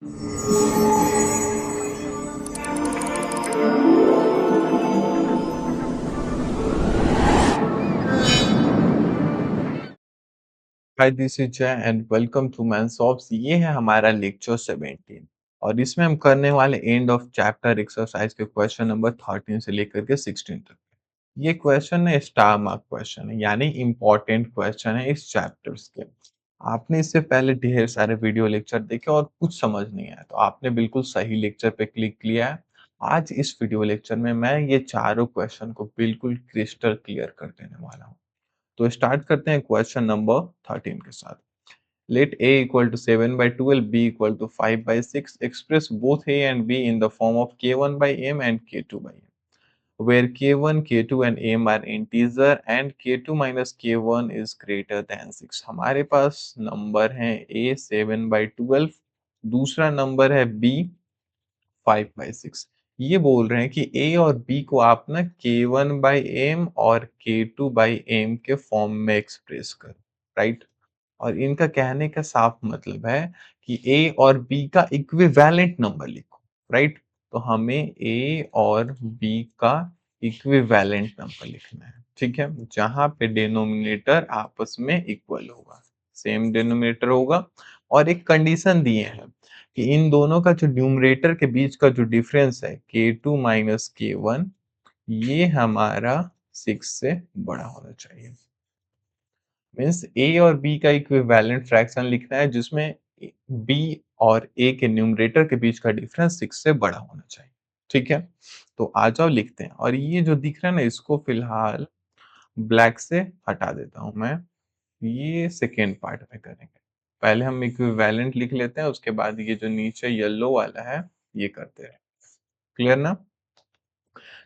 Hi this is जय and welcome to मैंसॉफ्ट। ये है हमारा लेक्चर 17 और इसमें हम करने वाले एंड ऑफ चैप्टर एक्सरसाइज के क्वेश्चन नंबर 13 से लेकर के 16 तक। ये क्वेश्चन है स्टार मार्क क्वेश्चन है, यानी इम्पोर्टेंट क्वेश्चन है इस चैप्टर्स के। आपने इससे पहले ढेर सारे वीडियो लेक्चर देखे और कुछ समझ नहीं आया तो आपने बिल्कुल सही लेक्चर पे क्लिक किया है। आज इस वीडियो लेक्चर में मैं ये चारों क्वेश्चन को बिल्कुल क्रिस्टल क्लियर कर देने वाला हूँ। तो स्टार्ट करते हैं क्वेश्चन नंबर 13 के साथ। Let a equal to 7 by 12, b equal to 5 by 6. Express both a and b in the form of k1 by m and k2 by m, where k1, k2 and m are integer and k2 minus k1 is greater than 6. हमारे पास number है a 7 by 12, दूसरा number है b 5 by 6। ये बोल रहे हैं कि a और b को आप ना k1 by m और k2 by m के फॉर्म में एक्सप्रेस करो, राइट। और इनका कहने का साफ मतलब है कि a और b का इक्विवेलेंट नंबर लिखो, राइट। तो हमें a और b का इक्विवेलेंट नंबर लिखना है, ठीक है, जहां पे डिनोमिनेटर आपस में इक्वल होगा, सेम डिनोमिनेटर होगा। और एक कंडीशन दिए हैं कि इन दोनों का जो न्यूमरेटर के बीच का जो डिफरेंस है k2 माइनस k1, ये हमारा 6 से बड़ा होना चाहिए। मीन्स a और b का इक्विवेलेंट फ्रैक्शन लिखना है जिसमें b और a के न्यूमरेटर के बीच का डिफरेंस 6 से बड़ा होना चाहिए, ठीक है। तो आ जाओ लिखते हैं, और ये जो दिख रहा है ना इसको फिलहाल ब्लैक से हटा देता हूं मैं। ये सेकेंड पार्ट में करेंगे, पहले हम इक्विवेलेंट लिख लेते हैं, उसके बाद ये जो नीचे येलो वाला है ये करते हैं। क्लियर ना।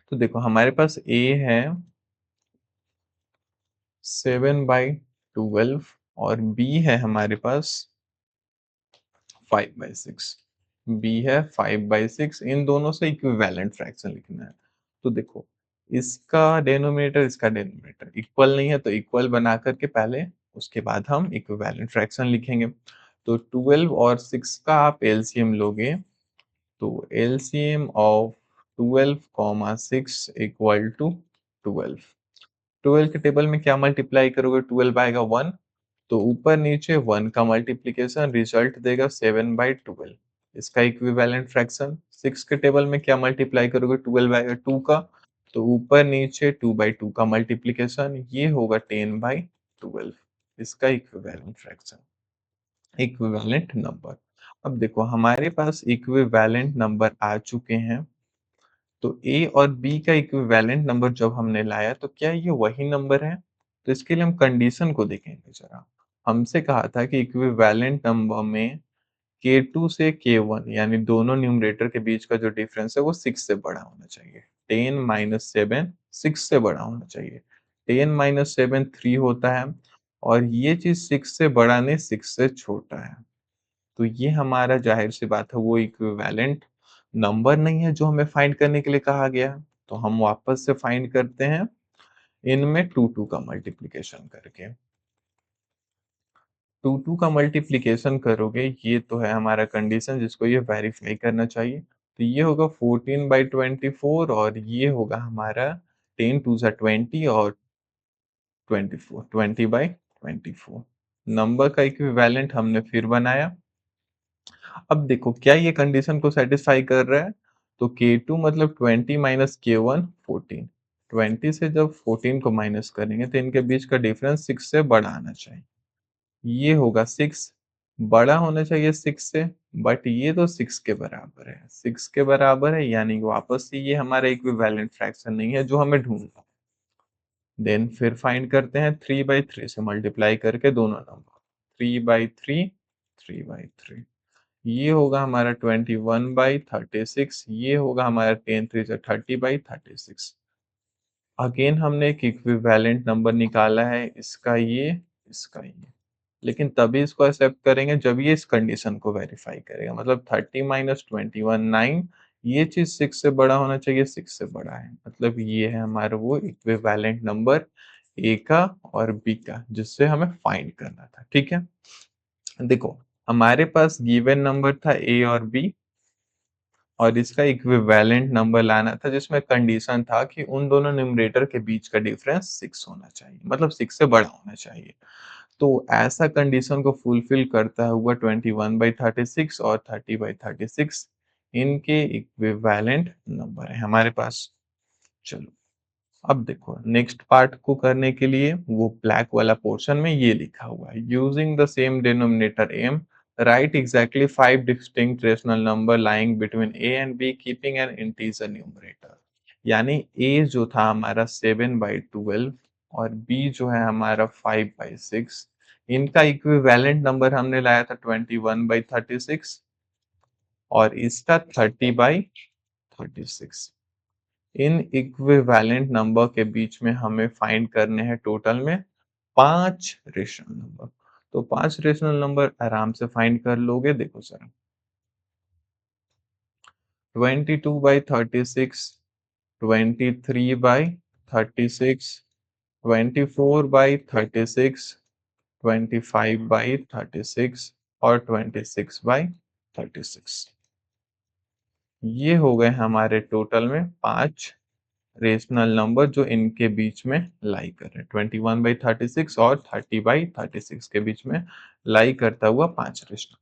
तो देखो हमारे पास a है 7/12 और b है हमारे पास 5/6। b है 5/6, इन दोनों से इक्विवेलेंट फ्रैक्शन लिखना है। तो देखो इसका डिनोमिनेटर इसका डिनोमिनेटर इक्वल नहीं है, तो इक्वल बना करके पहले उसके बाद हम इक्विवेलेंट फ्रैक्शन लिखेंगे। तो 12 और 6 का आप एलसीएम लोगे, तो एलसीएम ऑफ 12, 6 इक्वल टू 12। 12 के टेबल में क्या मल्टीप्लाई करोगे, 12 आएगा 1, तो ऊपर नीचे 1 का मल्टीप्लीकेशन रिजल्ट देगा 7/12। इसका इक्विवेलेंट फ्रैक्शन 6 के टेबल में क्या मल्टीप्लाई करोगे, 12 आएगा 2 का, तो ऊपर नीचे 2/2 का मल्टीप्लीकेशन, ये होगा 10/12। इसका इक्विवेलेंट फ्रैक्शन, इक्विवेलेंट नंबर। अब देखो हमारे पास इक्विवेलेंट नंबर आ चुके हैं, तो ए और बी का इक्विवेलेंट नंबर जब हमने लाया तो क्या ये वही नंबर है। तो इसके लिए हम कंडीशन को देखेंगे जरा। हमसे कहा था कि इक्विवेलेंट नंबर में k2 से k1 यानी दोनों न्यूमरेटर के बीच का जो डिफरेंस है वो 6 से बड़ा होना चाहिए। 10 - 7 6 से बड़ा होना चाहिए। 10 - 7 3 होता है, और ये चीज 6 से बड़ा नहीं 6 से छोटा है। तो ये हमारा जाहिर सी बात है वो इक्विवेलेंट नंबर नहीं है जो हमें फाइंड करने के लिए कहा गया है। तो हम वापस से फाइंड करते हैं इनमें 2 का मल्टीप्लिकेशन करके। 2 का मल्टीप्लिकेशन करोगे, ये तो है हमारा कंडीशन जिसको ये वेरीफाई करना चाहिए। तो ये होगा 14/24 और ये होगा हमारा 10 × 2 = 20 और 24 20/24। नंबर का इक्विवेलेंट हमने फिर बनाया। अब देखो क्या ये कंडीशन को सेटिस्फाई कर रहा है, तो k2 मतलब 20 - k1 14। 20 से जब 14 को माइनस करेंगे तो इनके बीच का डिफरेंस 6 से बड़ा आना चाहिए। ये होगा 6, बड़ा होना चाहिए 6 से, बट ये तो 6 के बराबर है, 6 के बराबर है, यानी वापस से ये हमारा इक्विवेलेंट फ्रैक्शन नहीं है जो हमें ढूंढना है। देन फिर फाइंड करते हैं 3/3 से मल्टीप्लाई करके दोनों नंबर, 3/3 3/3, ये होगा हमारा 21/36, ये होगा हमारा 10 × 3 = 30/36। अगेन हमने एक इक्विवेलेंट नंबर निकाला है, इसका ये, इसका ये, लेकिन तभी इसको एक्सेप्ट करेंगे जब ये इस कंडीशन को वेरीफाई करेगा। मतलब 30 - 21 9, ये चीज 6 से बड़ा होना चाहिए, 6 से बड़ा है, मतलब ये है हमारा वो इक्विवेलेंट नंबर ए का और बी का जिससे हमें फाइंड करना था, ठीक है। देखो हमारे पास गिवन नंबर था ए और बी और इसका इक्विवेलेंट नंबर लाना था जिसमें कंडीशन था कि उन दोनों न्यूमरेटर के बीच का डिफरेंस 6 होना चाहिए, मतलब 6 से बड़ा होना चाहिए। तो ऐसा कंडीशन को फुलफिल करता हुआ 21/36 और 30/36 इनके इक्विवेलेंट नंबर है हमारे पास। चलो अब देखो नेक्स्ट पार्ट को करने के लिए वो ब्लैक वाला पोर्शन में ये लिखा हुआ है, using the same denominator m write exactly 5 distinct rational number lying between a and b keeping an integer numerator। यानी a जो था हमारा 7/12 और b जो है हमारा 5/6, इनका इक्विवेलेंट नंबर हमने लाया था 21/36 और इसका 30/36। इन इक्विवेलेंट नंबर के बीच में हमें फाइंड करने हैं टोटल में 5 रेशनल नंबर। तो 5 रेशनल नंबर आराम से फाइंड कर लोगे, देखो जरा। 22/36, 23/36, 24/36, 25/36 और 26/36। ये हो गए हमारे टोटल में 5 रेशनल नंबर जो इनके बीच में लाई कर रहे हैं। 21/36 और 30/36 के बीच में लाई करता हुआ 5 रेशनल।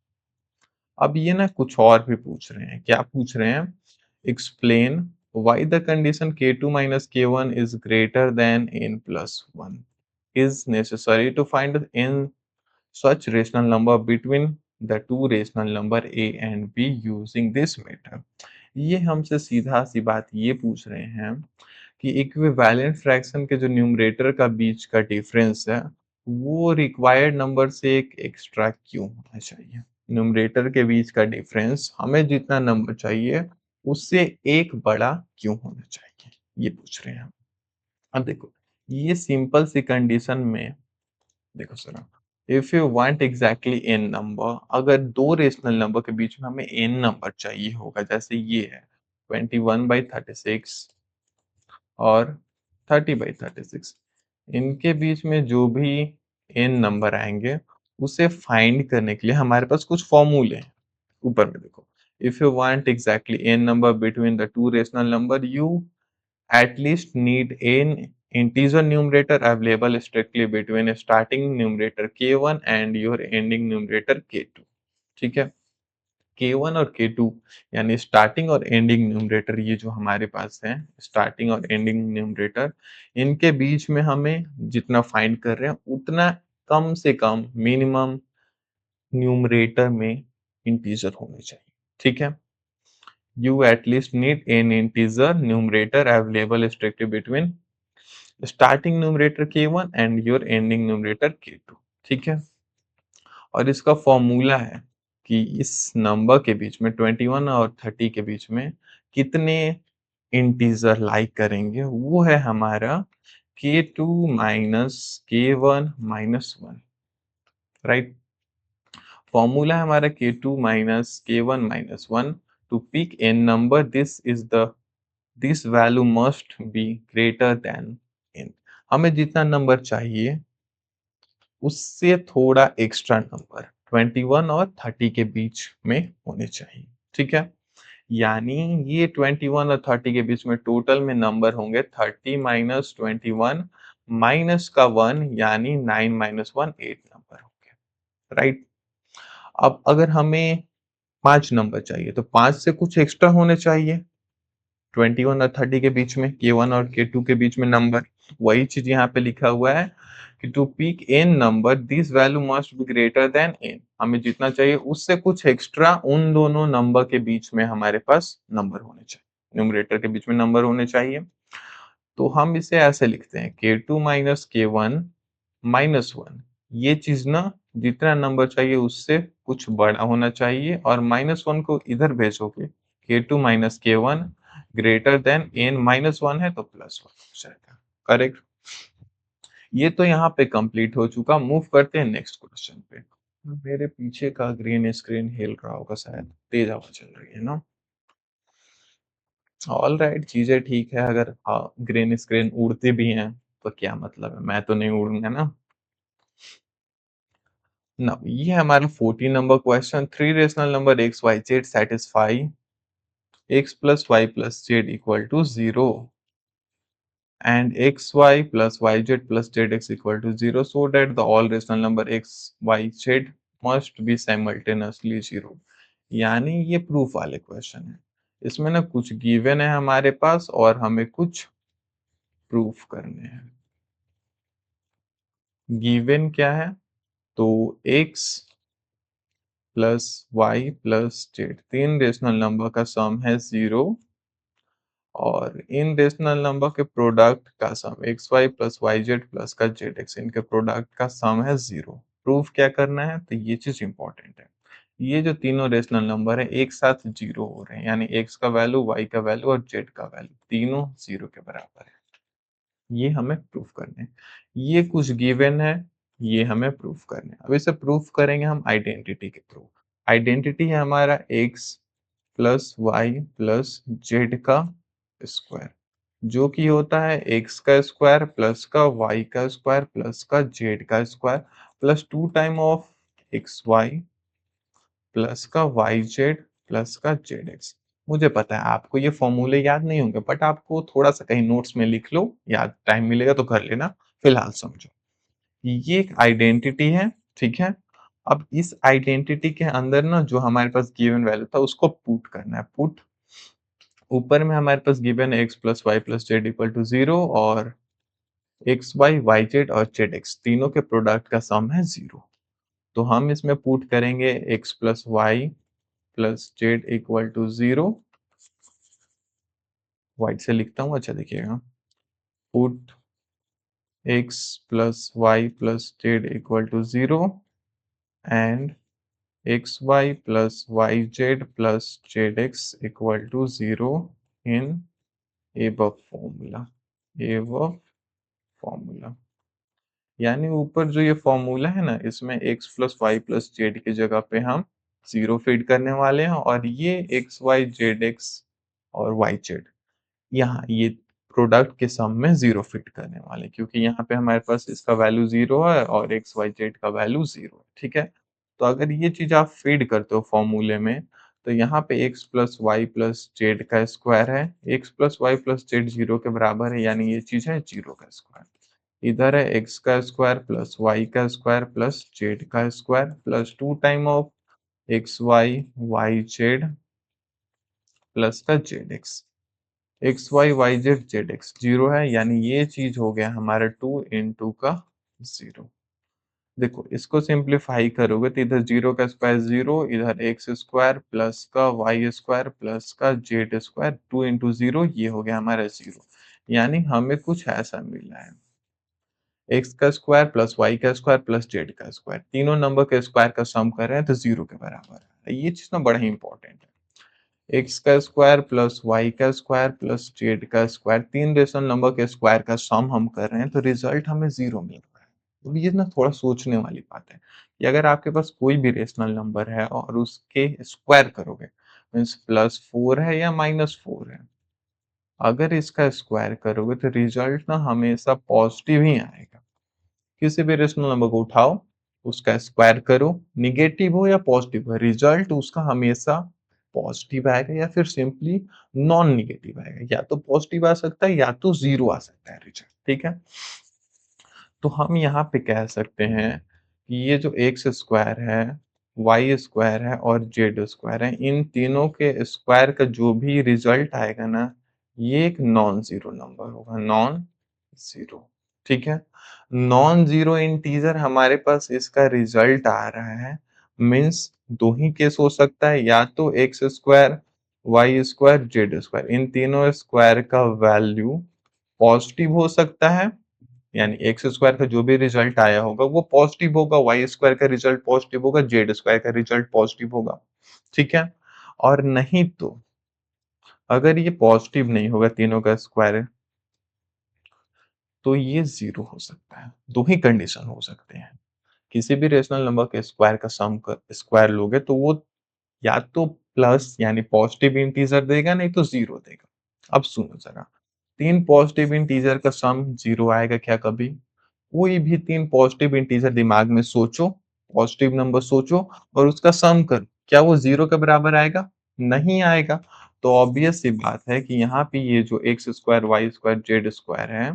अब ये ना कुछ और भी पूछ रहे हैं। क्या पूछ रहे हैं? Explain why the condition k2 minus k1 is greater than n plus 1 is necessary to find n such rational number between the two rational number a and b using this method। ये हमसे सीधा सी बात ये पूछ रहे हैं कि equivalent fraction के जो न्यूमरेटर का बीच का डिफरेंस है वो रिक्वायर्ड नंबर से एक एक्स्ट्रा क्यों होना चाहिए। न्यूमरेटर के बीच का डिफरेंस हमें जितना नंबर चाहिए उससे एक बड़ा क्यों होना चाहिए, ये पूछ रहे हैं हम। अब देखो ये सिंपल सी कंडीशन में देखो sir, if you want exactly n number, अगर दो रेशनल नंबर के बीच में हमें एन नंबर चाहिए होगा, जैसे ये है 21/36 और 30/36, इनके बीच में जो भी एन नंबर आएंगे उसे फाइंड करने के लिए हमारे पास कुछ फॉर्मूले हैं। ऊपर में देखो, if you want exactly n number between the two rational number you at least need an integer numerator available strictly between a starting numerator k1 and your ending numerator k2। ठीक है, k1 और k2 यानी starting और ending numerator, ये जो हमारे पास है starting और एंडिंग न्यूमरेटर, इनके बीच में हमें जितना फाइंड कर रहे हैं उतना कम से कम मिनिमम न्यूमरेटर में इंटीजर होने चाहिए। ठीक है, you at least need an integer numerator available strictly between starting numerator k1 and your ending numerator k2। ठीक है, और इसका फॉर्मूला है कि इस नंबर के बीच में 21 और 30 के बीच में कितने इंटीजर लाइक करेंगे, वो है हमारा k2 minus k1 minus 1। Right, formula है हमारा k2 minus k1 minus 1 to pick n number, this value must be greater than n। हमें जितना नंबर चाहिए उससे थोड़ा एक्स्ट्रा नंबर 21 और 30 के बीच में होने चाहिए। ठीक है, यानी ये 21 और 30 के बीच में टोटल में नंबर होंगे 30 माइनस 21 माइनस का 1, यानी 9 माइनस 1 8 नंबर होंगे। राइट, अब अगर हमें 5 नंबर चाहिए तो 5 से कुछ एक्स्ट्रा होने चाहिए 21 और 30 के बीच में, k1 और k2 के बीच में नंबर। वही चीज यहाँ पे लिखा हुआ है कि to pick n number this value must be greater than n. हमें जितना चाहिए उससे कुछ एक्स्ट्रा उन दोनों नंबर के बीच में हमारे पास नंबर होने चाहिए, न्यूमरेटर के बीच में नंबर होने चाहिए। तो हम इसे ऐसे लिखते हैं k2 माइनस k1 माइनस 1। ये चीज ना जितना नंबर चाहिए उससे कुछ बड़ा होना चाहिए, और माइनस 1 को इधर भेजोगे k2 minus k1 greater than n minus 1 है तो प्लस 1 हो जाएगा। करेक्ट, ये तो यहाँ पे कंप्लीट हो चुका। मूव करते हैं नेक्स्ट क्वेश्चन पे। मेरे पीछे का ग्रीन स्क्रीन हिल रहा होगा शायद, तेज हवा चल रही है ना। ऑल राइट, चीजें ठीक है। अगर ग्रीन स्क्रीन उड़ते भी हैं तो क्या मतलब है, मैं तो नहीं उड़ूंगा ना। नाउ ये हमारा 14 number question, three rational number x y z satisfy x plus y plus z equal to 0 and xy plus yz plus zx equal to 0 so that the all rational number x, y, z must be simultaneously 0। यानी ये proof वाले question है। इसमें ना कुछ given है हमारे पास और हमें कुछ प्रूफ करने हैं। गिवन क्या है? तो x plus y plus z तीन रेशनल नंबर का सम है 0 और इन रेशनल नंबर के प्रोडक्ट का sum x y plus y z plus का जेड एक्स इनके प्रोडक्ट का सम है 0। प्रूफ क्या करना है? तो ये चीज इंपॉर्टेंट है। ये जो तीनों रेशनल नंबर है एक साथ 0 हो रहे हैं, यानी एक्स का वैल्यू, वाई का वैल्यू और जेड का वैल्यू तीनों 0 के बराबर है। ये हमें प्रूफ करने हैं। ये कुछ गिवन है, ये हमें प्रूफ करने हैं। अब इसे प्रूफ करेंगे हम आइडेंटिटी के थ्रू। आइडेंटिटी है हमारा x plus y plus z का स्क्वायर, जो कि होता है एक्स का स्क्वायर प्लस का वाई का स्क्वायर प्लस का जेड का square plus 2 time of x y plus का वाई जेड प्लस का जेड एक्स। मुझे पता है आपको ये फॉर्मूले याद नहीं होंगे, बट आपको थोड़ा सा कहीं नोट्स में लिख लो, याद टाइम मिलेगा तो कर लेना, फिलहाल समझो। ये एक आइडेंटिटी है, ठीक है। अब इस आइडेंटिटी के अंदर ना जो हमारे पास गिवन वैल्यू था उसको पुट करना है। पुट ऊपर में हमारे पास गिवन है x plus y plus z equal to 0 और एक्स वाई वाई जेड और जेड एक्स तीनों के प्रोडक्ट का सम है 0। तो हम इसमें पुट करेंगे x plus y plus z equal to 0। White से लिखता हूँ, अच्छा देखिएगा। Put x plus y plus z equal to 0 and x y plus y z plus z x equal to 0 in above formula. above formula यानी ऊपर जो ये formula है ना, इसमें x plus y plus z की जगह पे हम 0 फीड करने वाले हैं और ये एक्स वाई जेड एक्स और वाई जेड यहाँ ये प्रोडक्ट के सम में 0 फिट करने वाले, क्योंकि यहाँ पे हमारे पास इसका वैल्यू 0 है और एक्स वाई जेड का वैल्यू 0 है, ठीक है। तो अगर ये चीज आप फीड करते हो फॉर्मूले में, तो यहाँ पे x plus y plus z का स्क्वायर है, x plus y plus z 0 के बराबर है, यानी ये चीज है 0 का स्क्वायर। इधर है एक्स का स्क्वायर प्लस वाई का स्क्वायर प्लस जेड का square plus 2 time of x y y z plus का z x. X y y z z x 0 है, यानी ये चीज हो गया हमारा 2 इंटू का 0। देखो इसको सिंप्लीफाई करोगे तो इधर 0 का स्क्वायर 0, इधर एक्स स्क्वायर प्लस का वाई स्क्वायर प्लस का जेड स्क्वायर 2 इंटू 0, ये हो गया हमारा 0। यानी हमें कुछ ऐसा मिला है, एक्स का स्क्वायर प्लस वाई का स्क्वायर प्लस जेड का स्क्वायर तीनों नंबर के स्क्वायर का सम कर रहे हैं तो 0 के बराबर है। ये चीज ना बड़ा ही इंपॉर्टेंट है। एक्स का स्क्वायर प्लस वाई का स्क्वायर प्लस जेड का स्क्वायर तीन रेशनल नंबर के स्क्वायर का सम हम कर रहे हैं तो रिजल्ट हमें 0 मिल रहा है। तो ये ना थोड़ा सोचने वाली बात है कि अगर आपके पास कोई भी रेशनल नंबर है और उसके स्क्वायर करोगे, मीन्स +4 है या -4 है, अगर इसका स्क्वायर करोगे तो रिजल्ट ना हमेशा पॉजिटिव ही आएगा। किसी भी रेशनल नंबर को उठाओ, उसका स्क्वायर करो, निगेटिव हो या पॉजिटिव हो, रिजल्ट उसका हमेशा पॉजिटिव आएगा या फिर सिंपली नॉन निगेटिव आएगा। या तो पॉजिटिव आ सकता है या तो 0 आ सकता है रिजल्ट, ठीक है। तो हम यहाँ पे कह सकते हैं कि ये जो एक्स स्क्वायर है, वाई स्क्वायर है और जेड स्क्वायर है, इन तीनों के स्क्वायर का जो भी रिजल्ट आएगा ना, ये एक नॉन जीरो नंबर होगा, नॉन जीरो, ठीक है। नॉन जीरो इंटीजर हमारे पास इसका रिजल्ट आ रहा है, मीन्स दो ही केस हो सकता है, या तो x square y square z square इन तीनों स्क्वायर का वैल्यू पॉजिटिव हो सकता है, यानी एक्स स्क्वायर का जो भी रिजल्ट आया होगा वो पॉजिटिव होगा, वाई स्क्वायर का रिजल्ट पॉजिटिव होगा, जेड स्क्वायर का रिजल्ट पॉजिटिव होगा, ठीक है। और नहीं तो अगर ये पॉजिटिव नहीं होगा तीनों का स्क्वायर, तो ये 0 हो सकता है। दो ही कंडीशन हो सकते हैं, किसी भी रेशनल नंबर के स्क्वायर का सम का स्क्वायर लोगे तो वो या तो प्लस यानी पॉजिटिव इंटीजर देगा, नहीं तो 0 देगा। अब सुनो जरा, तीन पॉजिटिव इंटीजर का सम 0 आएगा क्या कभी? कोई भी तीन पॉजिटिव इंटीजर दिमाग में सोचो, पॉजिटिव नंबर सोचो और उसका सम करो, क्या वो 0 के बराबर आएगा? नहीं आएगा। तो ऑब्वियस सी बात है कि यहाँ पे ये जो x square, y square, z square है,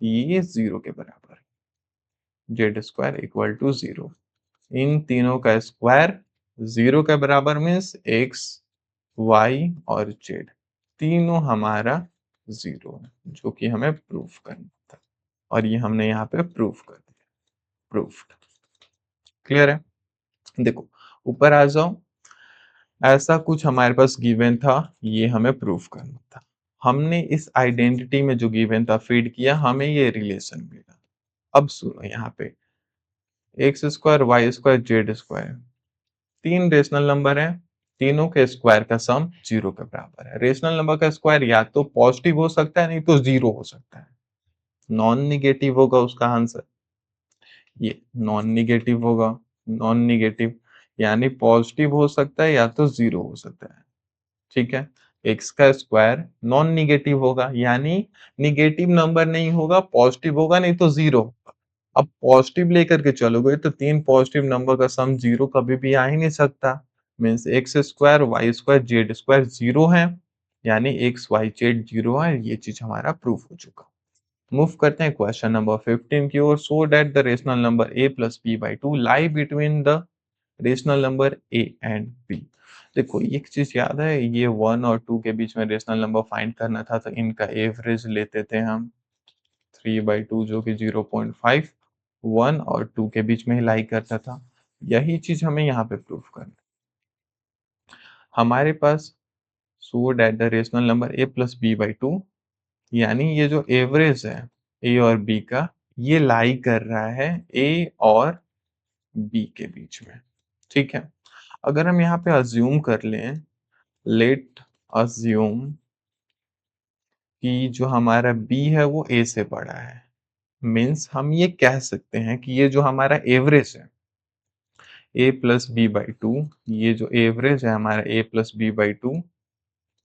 ये 0 के बराबर है। Z square equal to 0। इन तीनों का स्क्वायर 0 के बराबर मीन्स एक्स, वाई और जेड तीनों हमारा 0 है, जो कि हमें प्रूफ करना था। और ये हमने यहाँ पे प्रूफ कर दिया। प्रूफ्ड। क्लियर है? देखो, ऊपर आ जाओ। ऐसा कुछ हमारे पास गिवन था, ये हमें प्रूफ करना था। हमने इस आइडेंटिटी में जो गिवन था फीड किया, हमें ये रिलेशन मिला। अब सुनो यहाँ पे, x square, y square, z square, तीन रेशनल नंबर है, तीनों के स्क्वायर का सम 0 के बराबर है। रेशनल नंबर का स्क्वायर या तो पॉजिटिव हो सकता है, नहीं तो 0 हो सकता है। नॉन निगेटिव होगा उसका आंसर। ये नॉन निगेटिव होगा। नॉन निगेटिव यानी पॉजिटिव हो सकता है या तो 0 हो सकता है। ठीक है? एक्स का स्क्वायर नॉन निगेटिव होगा, यानी निगेटिव नंबर नहीं होगा, पॉजिटिव होगा, नहीं तो 0 होगा। अब पॉजिटिव लेकर के चलोगे तो तीन पॉजिटिव नंबर का सम 0 कभी भी आ ही नहीं सकता। Means x square, y square, z square 0 है, यानी एक्स, वाई, जेड 0 है। ये चीज हमारा प्रूफ हो चुका। मूव करते हैं क्वेश्चन नंबर 15 की ओर। So that the rational number a plus b by two lie between the rational number a and b। देखो, एक चीज याद है, ये 1 और 2 के बीच में रेशनल नंबर फाइंड करना था, तो इनका एवरेज लेते थे हम 3/2, जो कि 0.5 1 और 2 के बीच में ही लाई करता था। यही चीज हमें यहाँ पे प्रूफ करना। हमारे पास so that the rational number a plus b by two, यानी ये जो एवरेज है ए और बी का, ये लाई कर रहा है ए और बी के बीच में। ठीक है? अगर हम यहाँ पे अज्यूम कर लें, लेट अज्यूम कि जो हमारा बी है वो ए से बड़ा है, मीन्स हम ये कह सकते हैं कि ये जो हमारा एवरेज है a plus b by two, ये जो एवरेज है हमारा ए प्लस बी बाई टू,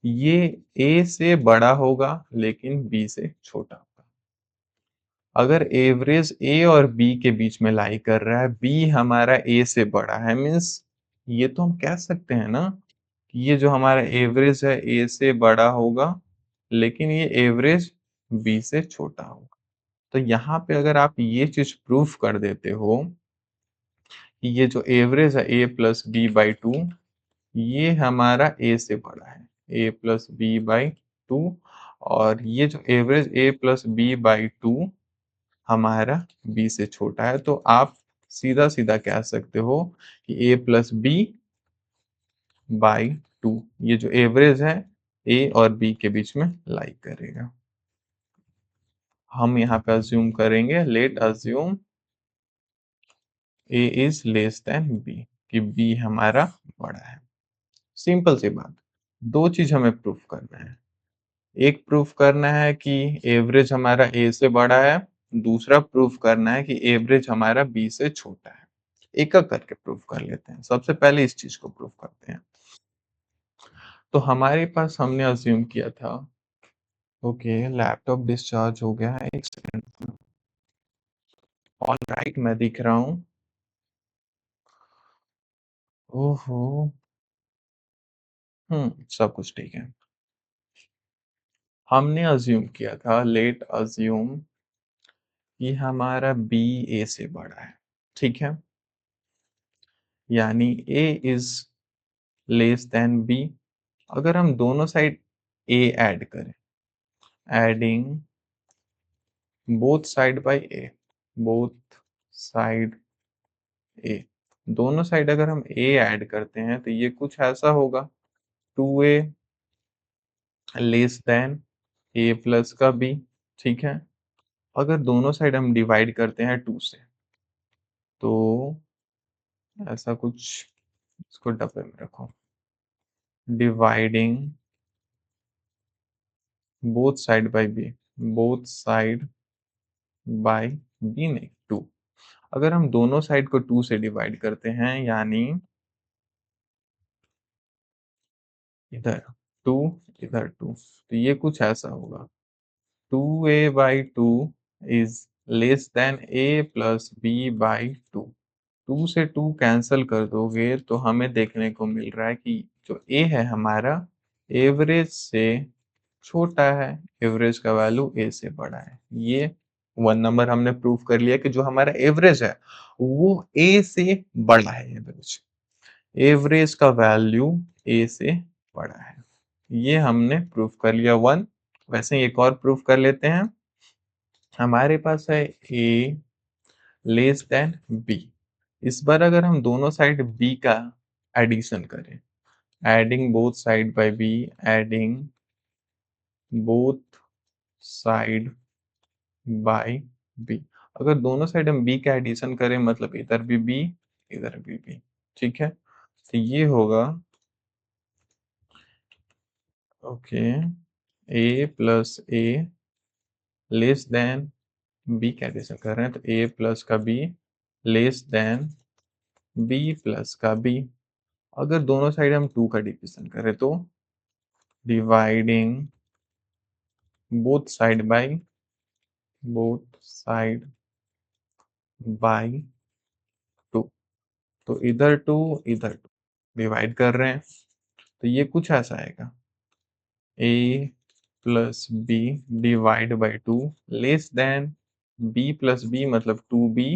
ये ए से बड़ा होगा लेकिन बी से छोटा होगा। अगर एवरेज ए और बी के बीच में लाई कर रहा है, बी हमारा ए से बड़ा है, मीन्स ये तो हम कह सकते हैं ना कि ये जो हमारा एवरेज है ए से बड़ा होगा, लेकिन ये एवरेज बी से छोटा होगा। तो यहाँ पे अगर आप ये चीज प्रूफ कर देते हो कि ये जो एवरेज है a plus b by two, ये हमारा ए से बड़ा है, a plus b by two, और ये जो average a plus b by two हमारा बी से छोटा है, तो आप सीधा सीधा कह सकते हो कि ए प्लस बी बाई टू, ये जो एवरेज है ए और बी के बीच में लाई करेगा। हम यहाँ पे अज्यूम करेंगे, let assume a is less than b, कि बी हमारा बड़ा है। सिंपल सी बात। दो चीज हमें प्रूफ करना है। एक प्रूफ करना है कि एवरेज हमारा ए से बड़ा है, दूसरा प्रूफ करना है कि एवरेज हमारा बी से छोटा है। एक एक करके प्रूफ कर लेते हैं। सबसे पहले इस चीज को प्रूफ करते हैं। तो हमारे पास हमने अज्यूम किया था, ओके, लैपटॉप डिस्चार्ज हो गया है, एक सेकंड। ऑल राइट, मैं दिख रहा हूँ। ओहो। सब कुछ ठीक है। हमने अज्यूम किया था, लेट अज्यूम कि हमारा बी ए से बड़ा है। ठीक है? यानी a is less than b. अगर हम दोनों साइड ए ऐड करें, adding both side by a, both side a, दोनों साइड अगर हम ए ऐड करते हैं तो ये कुछ ऐसा होगा, 2a लेस देन ए प्लस का बी। ठीक है? अगर दोनों साइड हम डिवाइड करते हैं 2 से, तो ऐसा कुछ, इसको डब्बे में रखो, dividing both side by b, both side by b नहीं 2। अगर हम दोनों साइड को 2 से डिवाइड करते हैं, यानी इधर 2, इधर 2, तो ये कुछ ऐसा होगा, 2a by 2 is less than a plus b by 2। 2 से 2 कैंसल कर दोगे तो हमें देखने को मिल रहा है कि जो ए है हमारा एवरेज से छोटा है, एवरेज का वैल्यू ए से बड़ा है। ये 1 नंबर हमने प्रूव कर लिया कि जो हमारा एवरेज है वो ए से बड़ा है। एवरेज एवरेज का वैल्यू ए से बड़ा है, ये हमने प्रूव कर लिया 1। वैसे ही एक और प्रूफ कर लेते हैं। हमारे पास है ए लेस देन बी। इस बार अगर हम दोनों साइड बी का एडिशन करें, adding both side by b, adding both side by b. अगर दोनों साइड हम बी का एडिशन करें मतलब इधर भी बी इधर भी बी, ठीक है। तो ये होगा okay a plus a less than b का एडिशन कर रहे हैं तो ए प्लस का b less than b plus का बी। अगर दोनों साइड हम 2 का डिविजन करें तो dividing both side by both side by 2। तो इधर 2 इधर 2 डिवाइड कर रहे हैं तो ये कुछ ऐसा आएगा a plus b divide by 2 less than b plus b मतलब 2b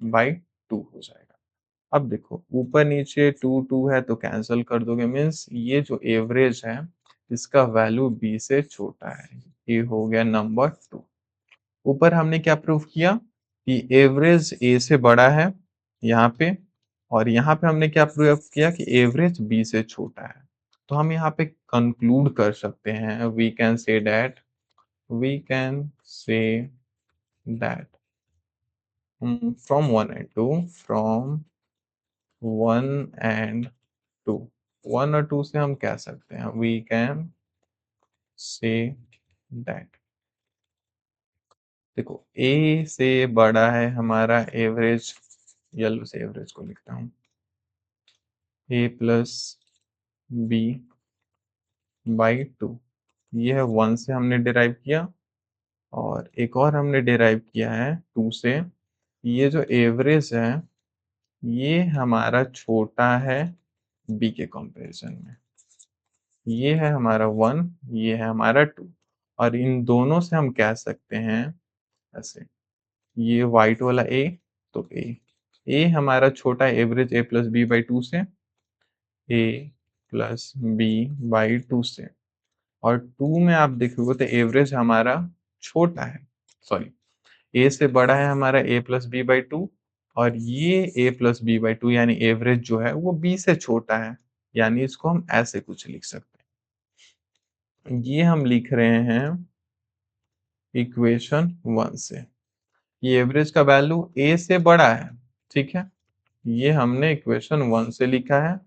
बाय 2 हो जाएगा। अब देखो ऊपर नीचे 2 2 है तो कैंसिल कर दोगे, मीन्स ये जो एवरेज है इसका वैल्यू b से छोटा है। ये हो गया नंबर 2। ऊपर हमने क्या प्रूफ किया कि एवरेज ए से बड़ा है यहाँ पे, और यहाँ पे हमने क्या प्रूफ किया कि एवरेज बी से छोटा है। तो हम यहाँ पे कंक्लूड कर सकते हैं, we can say that from 1 and 2 1 और 2 से हम कह सकते हैं वी कैन से दैट। देखो ए से बड़ा है हमारा एवरेज, येलो से एवरेज को लिखता हूँ ए प्लस बी बाई 2। ये है 1 से हमने डिराइव किया, और एक और हमने डिराइव किया है 2 से। ये जो एवरेज है ये हमारा छोटा है बी के कंपैरिजन में। ये है हमारा 1, ये है हमारा 2, और इन दोनों से हम कह सकते हैं ऐसे, ये व्हाइट वाला ए तो ए हमारा छोटा है average a plus b by 2 से, ए प्लस बी बाई 2 से, और 2 में आप देखोगे तो एवरेज हमारा छोटा है, सॉरी ए से बड़ा है हमारा ए प्लस बी बाई 2, और ये ए प्लस बी बाई 2 यानी एवरेज जो है वो बी से छोटा है, यानी इसको हम ऐसे कुछ लिख सकते हैं। ये हम लिख रहे हैं इक्वेशन 1 से। ये एवरेज का वैल्यू ए से बड़ा है, ठीक है। ये हमने इक्वेशन 1 से लिखा है,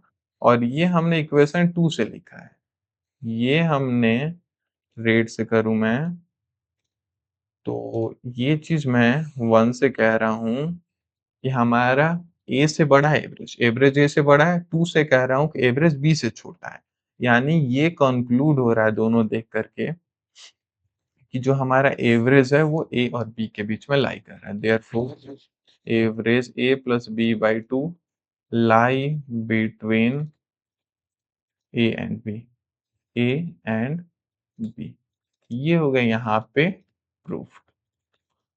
और ये हमने इक्वेशन 2 से लिखा है। ये हमने रेट से करूं मैं तो ये चीज मैं 1 से कह रहा हूं कि हमारा ए से बड़ा है एवरेज, एवरेज ए से बड़ा है। 2 से कह रहा हूं कि एवरेज बी से छोटा है। यानी ये कंक्लूड हो रहा है दोनों देख करके कि जो हमारा एवरेज है वो ए और बी के बीच में लाई कर रहा है। Therefore average a plus b by 2 lie between a and b, a and b. ये हो गया यहाँ पे प्रूफ।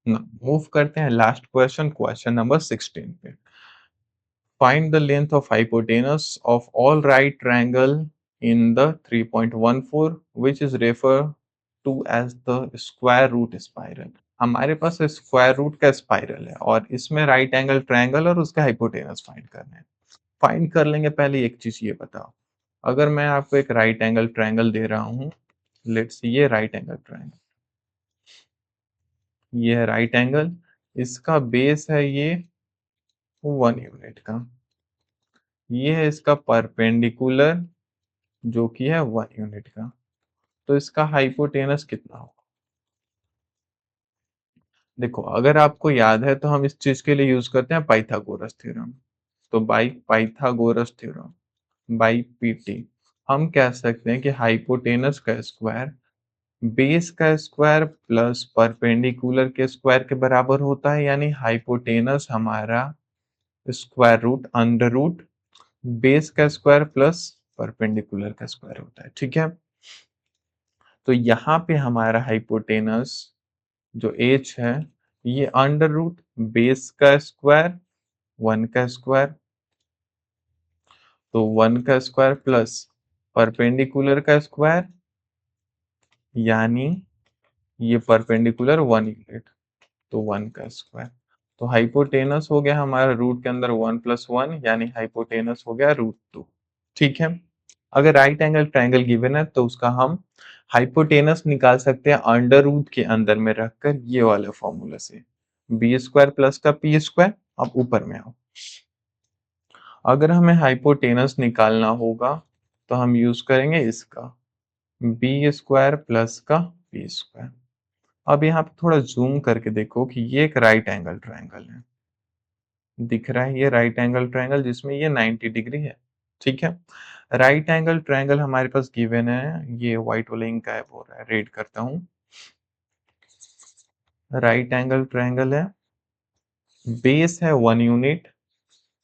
मूव करते हैं लास्ट क्वेश्चन, क्वेश्चन नंबर 16 पे। Find the length of hypotenuse of all right triangle in the 3.14 which is refer to as the square root spiral. हमारे पास स्क्वायर रूट का स्पाइरल है और इसमें राइट एंगल ट्रायंगल और उसका हाइपोटेनस फाइंड करना है। फाइंड कर लेंगे, पहले एक चीज ये बताओ, अगर मैं आपको एक राइट एंगल ट्रायंगल दे रहा हूँ, लेट्स सी ये राइट एंगल ट्रायंगल, ये है राइट एंगल, इसका बेस है ये 1 यूनिट का, ये है इसका परपेंडिकुलर जो कि है 1 यूनिट का, तो इसका हाइपोटेनस कितना होगा। देखो अगर आपको याद है तो हम इस चीज के लिए यूज करते हैं पाइथागोरस थ्योरम। तो by Pythagoras theorem by PT हम कह सकते हैं कि हाइपोटेनस का स्क्वायर बेस का स्क्वायर प्लस परपेंडिकुलर के स्क्वायर के बराबर होता है, यानी हाइपोटेनस हमारा square root under root base का स्क्वायर प्लस परपेंडिकुलर का स्क्वायर होता है। ठीक है, तो यहाँ पे हमारा हाइपोटेनस जो एच है ये अंडर रूट बेस का स्क्वायर 1 का स्क्वायर, तो 1 का स्क्वायर प्लस परपेंडिकुलर का स्क्वायर यानी ये परपेंडिकुलर 1 यूनिट, तो 1 का स्क्वायर। तो हाइपोटेनस हो गया हमारा रूट के अंदर 1 प्लस 1 यानी हाइपोटेनस हो गया √2। ठीक है, अगर राइट एंगल ट्रायंगल गिवन है तो उसका हम हाइपोटेनस निकाल सकते हैं अंडर रूट के अंदर में रखकर ये वाले फॉर्मूला से, बी स्क्वायर प्लस का पी स्क्वायर। अब ऊपर में आओ, अगर हमें हाइपोटेनस निकालना होगा तो हम यूज करेंगे इसका बी स्क्वायर प्लस का पी स्क्वायर। अब यहाँ पे थोड़ा जूम करके देखो कि ये एक राइट एंगल ट्रायंगल है, दिख रहा है ये राइट एंगल ट्रायंगल जिसमें ये 90 डिग्री है। ठीक है, राइट एंगल ट्रायंगल हमारे पास गिवन है, ये व्हाइट वाला इंक गायब हो रहा है, रेड करता हूँ। राइट एंगल ट्रायंगल है, बेस है 1 यूनिट,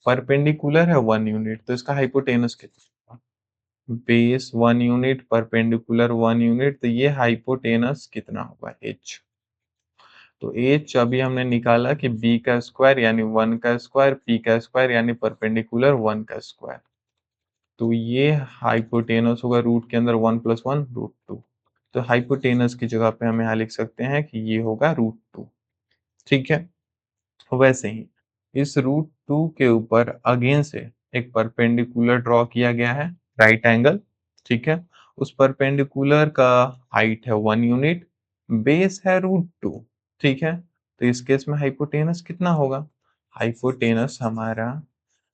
परपेंडिकुलर है 1 यूनिट, तो इसका हाइपोटेनस कितना? बेस 1 यूनिट, परपेंडिकुलर 1 यूनिट, तो ये हाइपोटेनस कितना होगा? h। तो h अभी हमने निकाला कि b का स्क्वायर यानी 1 का स्क्वायर, p का स्क्वायर यानी परपेंडिकुलर 1 का स्क्वायर, तो ये हाइपोटेनस होगा रूट के अंदर 1 प्लस 1 √2। तो हाइपोटेनस की जगह पे हम यहाँ लिख सकते हैं कि ये होगा √2। ठीक है, वैसे ही इस √2 के ऊपर अगेन से एक परपेंडिकुलर ड्रॉ किया गया है, राइट एंगल। ठीक है, उस परपेंडिकुलर का हाइट है 1 यूनिट, बेस है √2। ठीक है, तो इस केस में हाइपोटेनस कितना होगा? हाइपोटेनस हमारा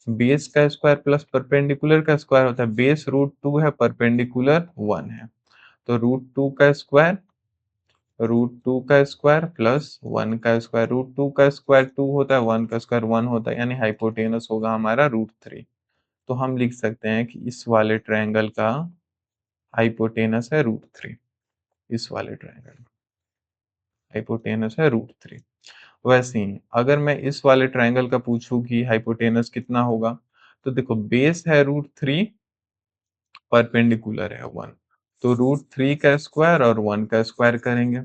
बेस का स्क्वायर प्लस परपेंडिकुलर का स्क्वायर होता है, बेस √2 है, परपेंडिकुलर 1 है, तो √2 का स्क्वायर, √2 का स्क्वायर प्लस 1 का स्क्वायर, √2 का स्क्वायर 2 होता है, 1 का स्क्वायर 1 होता है, यानी हाइपोटेनस होगा हमारा √3। तो हम लिख सकते हैं कि इस वाले ट्रायंगल का हाइपोटेनस है √3, इस वाले ट्रायंगल हाइपोटेनस है √3। वैसे ही अगर मैं इस वाले ट्रायंगल का पूछूं कि हाइपोटेनस कितना होगा, तो देखो बेस है √3, परपेंडिकुलर है 1, तो √3 का स्क्वायर और 1 का स्क्वायर करेंगे,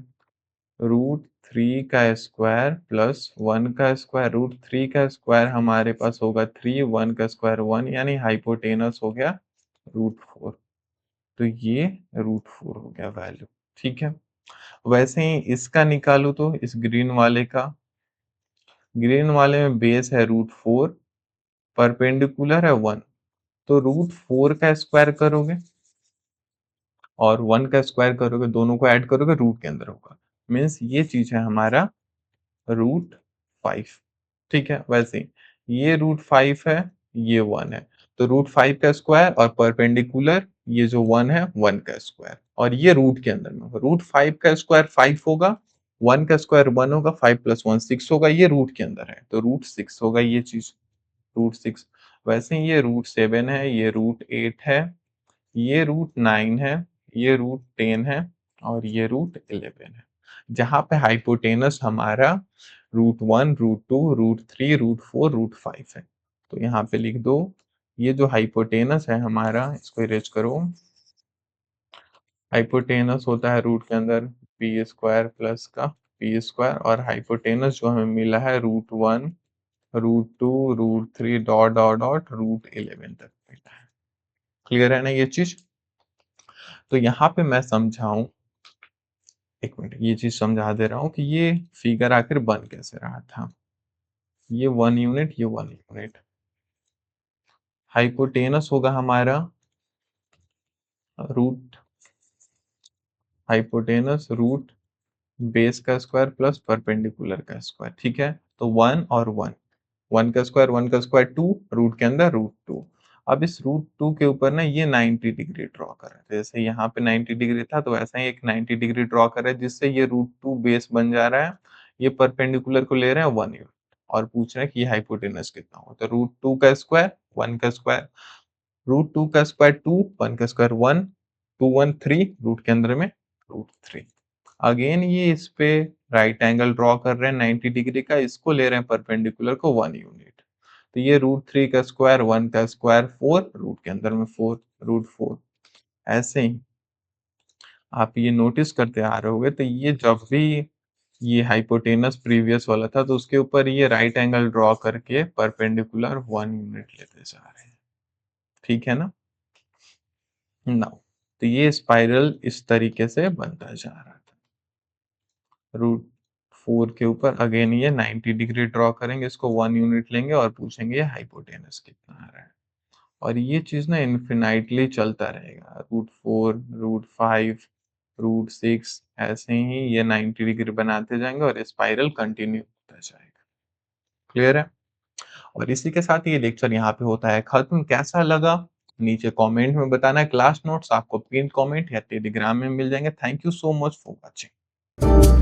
√3 का स्क्वायर प्लस 1 का स्क्वायर, √3 का स्क्वायर हमारे पास होगा 3, 1 का स्क्वायर 1, यानी हाइपोटेनस हो गया √4। तो ये √4 हो गया वैल्यू। ठीक है, वैसे ही इसका निकालू तो इस ग्रीन वाले का, ग्रीन वाले में बेस है √4, परपेंडिकुलर है 1, तो √4 का स्क्वायर करोगे और 1 का स्क्वायर करोगे, दोनों को ऐड करोगे रूट के अंदर होगा, मीन्स ये चीज है हमारा √5। ठीक है, वैसे ही ये √5 है, ये 1 है, तो √5 का स्क्वायर और परपेंडिकुलर ये जो 1 है 1 का स्क्वायर, और ये रूट के अंदर में होगा, √5 का स्क्वायर 5 होगा, 1 का स्क्वायर 1 होगा, 5 प्लस 1 6 होगा, ये रूट के अंदर है तो √6 होगा ये चीज, √6। वैसे ही ये √7 है, ये √8 है, ये √9 है, ये √10 है, और ये √11 है, जहां पे हाइपोटेनस हमारा √1, √2, √3, √4, √5 है। तो यहाँ पे लिख दो, ये जो हाइपोटेनस है हमारा, इसको इरेज करो, हाइपोटेनस होता है रूट के अंदर पी स्क्वायर प्लस का पी स्क्वायर, और हाइपोटेनस जो हमें मिला है √1, √2, √3 डॉट डॉट डॉट √11 तक मिला है। क्लियर है ना ये चीज? तो यहाँ पे मैं समझाऊं, एक मिनट ये चीज समझा दे रहा हूँ कि ये फिगर आखिर बन कैसे रहा था। ये 1 यूनिट, ये 1 यूनिट, हाइपोटेनस होगा हमारा रूट, हाइपोटेनस रूट बेस का स्क्वायर प्लस परपेंडिकुलर का स्क्वायर। ठीक है, तो 1 और 1, 1 का स्क्वायर 1 का स्क्वायर 2, रूट के अंदर √2। अब इस √2 के ऊपर ना ये 90 डिग्री ड्रॉ कर रहे थे, जैसे यहाँ पे 90 डिग्री था तो ऐसा ही एक 90 डिग्री ड्रॉ कर रहे हैं, जिससे ये √2 बेस बन जा रहा है, ये परपेंडिकुलर को ले रहे हैं 1 यूनिट, और पूछ रहे हैं कि ये हाइपोटेनस कितना हो, तो √2 का स्क्वायर 1 का स्क्वायर, √2 का स्क्वायर 2, 1 का स्क्वायर 1, 2 1 3, रूट के अंदर में √3। अगेन ये इस पे राइट एंगल ड्रॉ कर रहे हैं 90 डिग्री का, इसको ले रहे हैं परपेंडिकुलर को 1 यूनिट, तो ये √3 का स्क्वायर, 1 का स्क्वायर 4, रूट के अंदर में 4, √4। ऐसे ही आप ये नोटिस करते आ रहे होंगे, तो ये जब भी ये हाइपोटेनस प्रीवियस वाला था, तो उसके ऊपर ये राइट एंगल ड्रॉ करके परपेंडिकुलर 1 यूनिट लेते जा रहे हैं। ठीक है ना? नाउ तो ये स्पाइरल इस तरीके से बनता जा रहा था। √4 के ऊपर अगेन ये 90 डिग्री ड्रॉ करेंगे, इसको 1 यूनिट लेंगे और पूछेंगे ये हाइपोटेनस कितना आ रहा है। और ये चीज़ ना इन्फिनाइटली चलता रहेगा। √4, √5, √6 ऐसे ही ये 90 डिग्री बनाते जाएँगे और स्पाइरल कंटिन्यू होता जाएगा। क्लियर है? और इसी के साथ ये लेक्चर यहाँ पे होता है खत्म। कैसा लगा? नीचे कमेंट में बताना है। क्लास नोट्स आपको पिन कमेंट या टेलीग्राम में मिल जाएँगे। Thank you so much for watching.